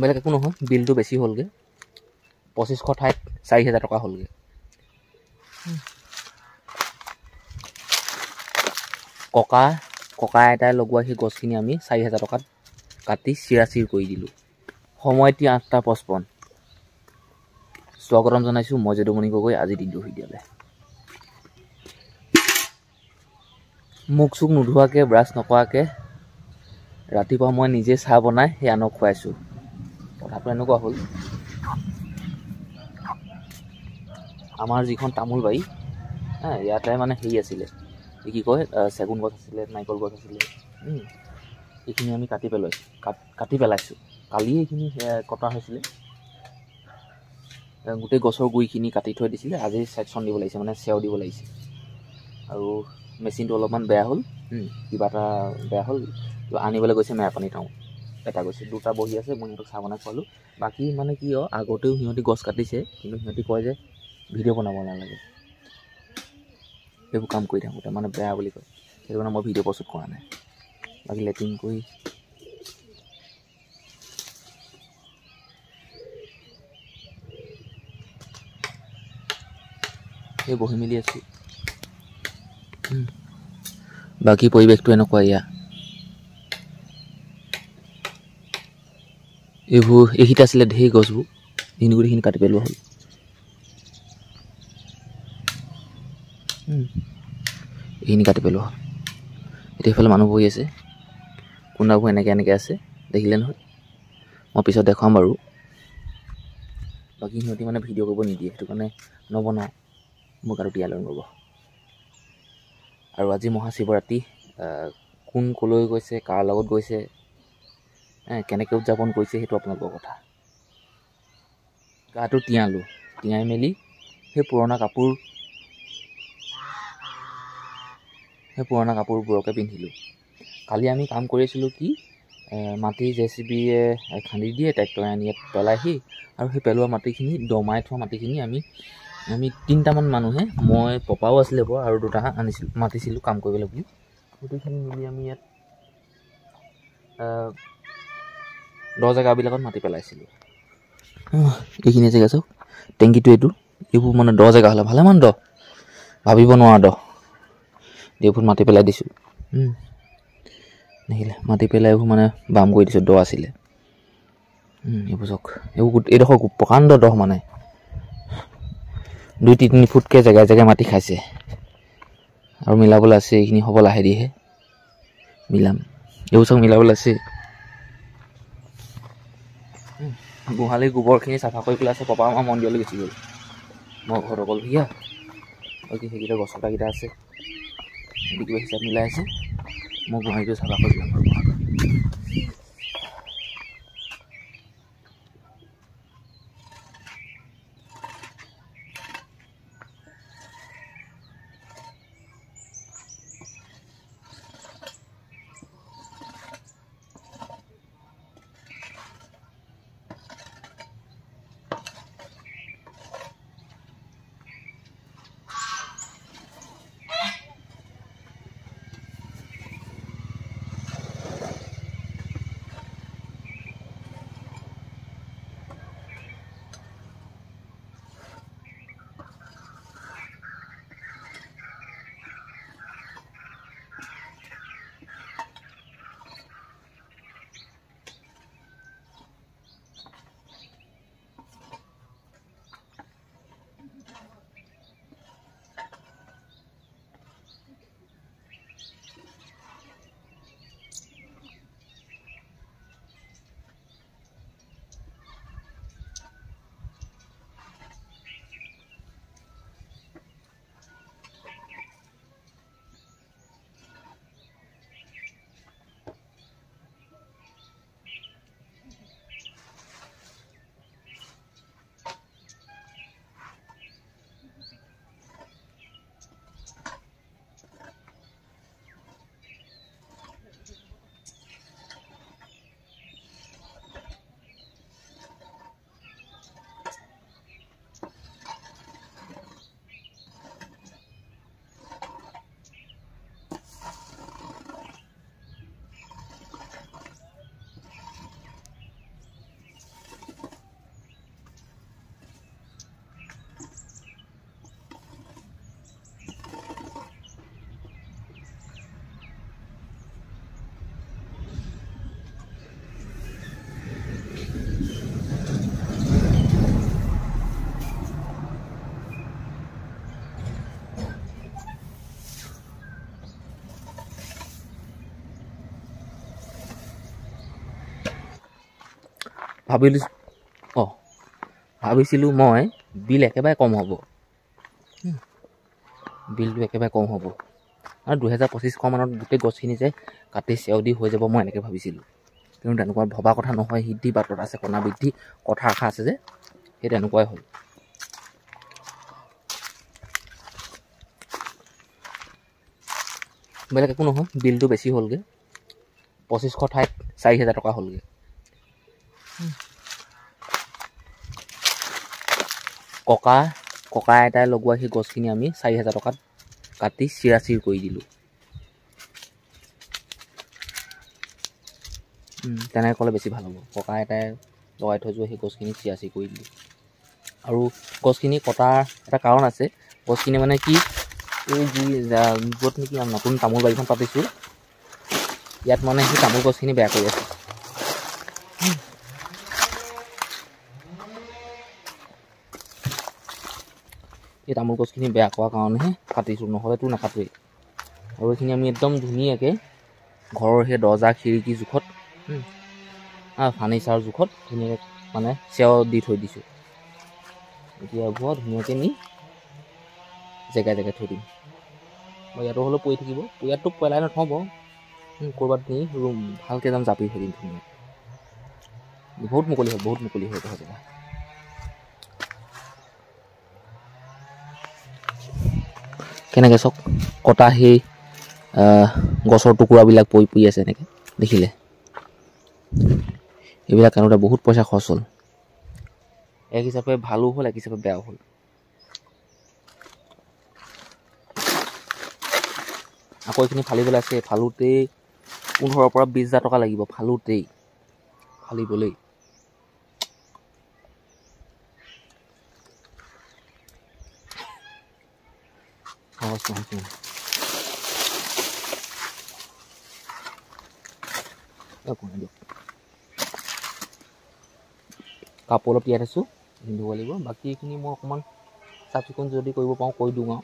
বেলেগ একো নহয়, বিলটো বেছি হ'লগৈ, 2500 ঠাইত 4000 টকা হ'লগৈ। ককা আইতাই লগোৱা সেই গছখিনি আমি 4000 টকাত কাটি চিৰাচিৰ কৰি দিলোঁ। সময় এতিয়া 8:55। স্বাগতম জনাইছোঁ, মই যদুমণি গগৈ। আজি দিনটো ভিডিঅ'লে মুখ চুখ নোধোৱাকৈ, ব্ৰাছ নকৰাকৈ ৰাতিপুৱা মই নিজে চাহ বনাই সেই আনক খুৱাইছোঁ। কথাটো এনেকুৱা হ'ল, আমাৰ যিখন তামোল বাৰী, ইয়াতে মানে হেৰি আছিলে, কি কয়, চেগুন গছ আছিলে, নাৰিকল গছ আছিলে। এইখিনি আমি কাটি পেলাইছোঁ। কালি এইখিনি কটা হৈছিলে, গোটেই গছৰ গুৰিখিনি কাটি থৈ দিছিলে। আজি ছেকশ্যন দিব লাগিছে, মানে চেও দিব লাগিছে। আৰু মেচিনটো অলপমান বেয়া হ'ল, কিবা এটা বেয়া হ'ল, আনিবলৈ গৈছে মেৰাপানী টাউন। এটা গৈছে, দুটা বহি আছে, মই সিহঁতক চাহ বনাই খোৱালোঁ। বাকী মানে কি আগতেও সিহঁতি গছ কাটিছে, কিন্তু সিহঁতি কয় যে ভিডিঅ' বনাব নালাগে, সেইবোৰ কাম কৰি থাকোঁতে মানে বেয়া বুলি কয়। সেইটো কাৰণে মই ভিডিঅ' প্ৰস্তুত কৰা নাই। বাকী লেট্ৰিন কৰি সেই বহি মেলি আছোঁ। বাকী পৰিৱেশটো এনেকুৱা ইয়াৰ। এইখিনিত আছিলে ঢেৰ গছবোৰ, গোটেইখিনি কাটি পেলোৱা হ'ল। এইখিনি কাটি পেলোৱা হ'ল। এতিয়া এইফালে মানুহ বহি আছে, কোনোবাবোৰ এনেকৈ আছে, দেখিলে নহয়। মই পিছত দেখুৱাম বাৰু। বাকী সিহঁতি মানে ভিডিঅ' কৰিব নিদিয়ে, সেইটো কাৰণে নবনাওঁ, মোক আৰু পিয়ালৈ নব। আৰু আজি মহাশিৱৰাত্ৰি, কোন ক'লৈ গৈছে, কাৰ লগত গৈছে, কেনেকৈ উদযাপন কৰিছে, সেইটো আপোনালোকৰ কথা। গাটো তিয়াই মেলি সেই পুৰণা কাপোৰবোৰকে পিন্ধিলোঁ। কালি আমি কাম কৰিছিলোঁ কি, মাটি JCBয়ে খান্দি দিয়ে, ট্ৰেক্টৰে আনি ইয়াত পেলাইহি, আৰু সেই পেলোৱা মাটিখিনি, দমাই থোৱা মাটিখিনি আমি 3টামান মানুহে, মই পপাও আছিলে বাৰু, আৰু 2টা মাতিছিলোঁ কাম কৰিবলৈ বুলি, গোটেইখিনি মিলি আমি ইয়াত 10 জেগাবিলাকত মাটি পেলাইছিলোঁ। এইখিনি জেগা চাওক, টেংকিটো এইবোৰ মানে 10 জেগা হ'লে ভালেমান দ, ভাবিব নোৱাৰা দ। এইবোৰ মাটি পেলাই দিছোঁ, দেখিলে, মাটি পেলাই এইবোৰ মানে বাম কৰি দিছোঁ, দ আছিলে। এইবোৰ চাওক, এইডোখৰ প্ৰকাণ্ড দ, মানে 2-3 ফুটকৈ জেগাই মাটি খাইছে। আৰু মিলাবলৈ আছে, এইখিনি হ'ব লাহে দিহে মিলাম। এইবোৰ চাওক, মিলাবলৈ আছে। গোহালিৰ গোবৰখিনি চাফা কৰি পেলাই আছে। পাপা আমাৰ মন্দিৰলৈ গুচি গ'ল, মই ঘৰত অকলশৰীয়া। বাকী সেইকেইটা গছ কটাকেইটা আছে, কিবা হিচাপ মিলাই আছে। মই গোহালিটো চাফা কৰি পেলাম। ভাবিছিলোঁ মই বিল একেবাৰে কম হ'ব, বিলটো একেবাৰে কম হ'ব আৰু 2000-2500 মানত গোটেই গছখিনি যে কাটি চেও দি হৈ যাব মই এনেকৈ ভাবিছিলোঁ। কিন্তু তেনেকুৱা ভবা কথা নহয়, সিদ্ধি বাটত আছে, কণা বৃদ্ধি কথা আশা আছে যে সেই তেনেকুৱাই হ'ল। বেলেগ একো নহয়, বিলটো বেছি হ'লগৈ, 2500 ঠাইত 4000 টকা হ'লগৈ। ককা আইতাই লগোৱা সেই গছখিনি আমি 4000 টকাত কাটি চিৰাচিৰ কৰি দিলোঁ। তেনেকৈ ক'লে বেছি ভাল হ'ব। ককা আইতাই লগাই থৈ যোৱা সেই গছখিনি চিৰাচিৰ কৰি দিলোঁ। আৰু গছখিনি কটাৰ এটা কাৰণ আছে, গছখিনি মানে কি, এই য'ত নেকি নতুন তামোল বাৰীখন পাতিছোঁ ইয়াত মানে সেই তামোল গছখিনি বেয়া কৰি আছে। এই তামোল গছখিনি বেয়া কৰাৰ কাৰণেহে কাটিছোঁ, নহ'লেতো নাকাটোৱেই। আৰু এইখিনি আমি একদম ধুনীয়াকৈ ঘৰৰ সেই দৰ্জা খিৰিকী জোখত ফাৰ্নিচাৰ জোখত ধুনীয়াকৈ মানে চেও দি থৈ দিছোঁ। এতিয়া বৰ ধুনীয়াকৈ নি জেগাই থৈ দিম। ইয়াতো হ'লেও পৰি থাকিব, ইয়াততো পেলাই নথওঁ বাৰু, ক'ৰবাত নি ভালকৈ যাম জাপি থৈ দিম ধুনীয়াকৈ। বহুত মুকলি হয় জেগা। কেনেকৈ চাওক, কটা সেই গছৰ টুকুৰাবিলাক পৰি আছে এনেকৈ দেখিলে। এইবিলাক কাৰণতে বহুত পইচা খৰচ হ'ল। এক হিচাপে ভালো হ'ল, এক হিচাপে বেয়াও হ'ল। আকৌ এইখিনি ফালিবলৈ আছে, ফালোতেই 15,000-20,000 টকা লাগিব, ফালিবলৈ। সহজ নহয়। কাপোৰ অলপ তিয়াই থৈছোঁ, ধুব লাগিব। বাকী এইখিনি মই অকণমান চাফ চিকুণ যদি কৰিব পাৰোঁ কৰি দিওঁ আৰু।